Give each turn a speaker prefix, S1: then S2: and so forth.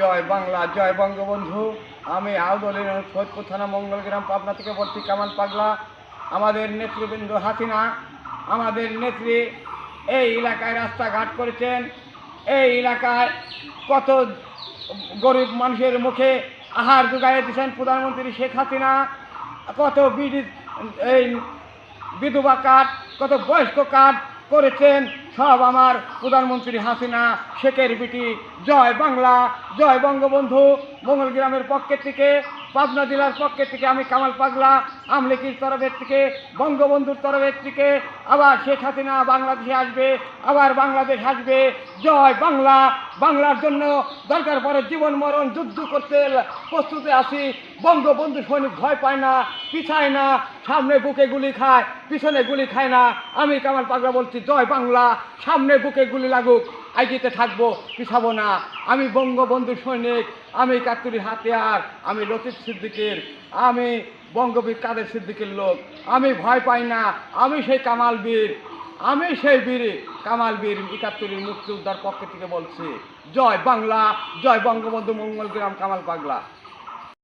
S1: জয় বাংলা, জয় বঙ্গবন্ধু। আমি আউদলের সৈয়দপুর থানা মঙ্গলগ্রাম পাবনা থেকে বলছি কামাল পাগলা। আমাদের নেতৃবৃন্দ হাসিনা, আমাদের নেত্রী এই এলাকায় রাস্তাঘাট করেছেন। এই এলাকায় কত গরিব মানুষের মুখে আহার যোগাইয়ে দিয়েছেন প্রধানমন্ত্রী শেখ হাসিনা। কত এই বিধবা কার্ড, কত বয়স্ক কার্ড করেছেন, সব আমার প্রধানমন্ত্রী হাসিনা শেখের বিটি। জয় বাংলা, জয় বঙ্গবন্ধু। মঙ্গলগ্রামের পক্ষের থেকে, পাবনা জেলার পক্ষের থেকে আমি কামাল পাগলা, আমলিকির তরফের থেকে, বঙ্গবন্ধুর তরফের থেকে। আবার শেখ হাসিনা বাংলাদেশে আসবে, আবার বাংলাদেশ আসবে। জয় বাংলা। বাংলার জন্য দরকার পড়ে জীবন মরণ যুদ্ধ করতে প্রস্তুতে আছি। বঙ্গবন্ধু সৈনিক ভয় পায় না, পিছায় না, সামনে বুকে গুলি খায়, পিছনে গুলি খায় না। আমি কামাল পাগলা বলছি জয় বাংলা। সামনে বুকে গুলি লাগুক, আইজিতে থাকবো, পিছাবো না। আমি বঙ্গবন্ধু সৈনিক, আমি কাতুরির হাতিয়ার, আমি লতিফ সিদ্দিকের, আমি বঙ্গবীর কাদের সিদ্দিকের লোক। আমি ভয় পাই না, আমি সেই কামাল বীর, আমি সেই বীর কামাল বীর ৭১-এর মুক্তিযোদ্ধার পক্ষ থেকে বলছি জয় বাংলা, জয় বঙ্গবন্ধু। মঙ্গলগ্রাম, কামাল পাগলা।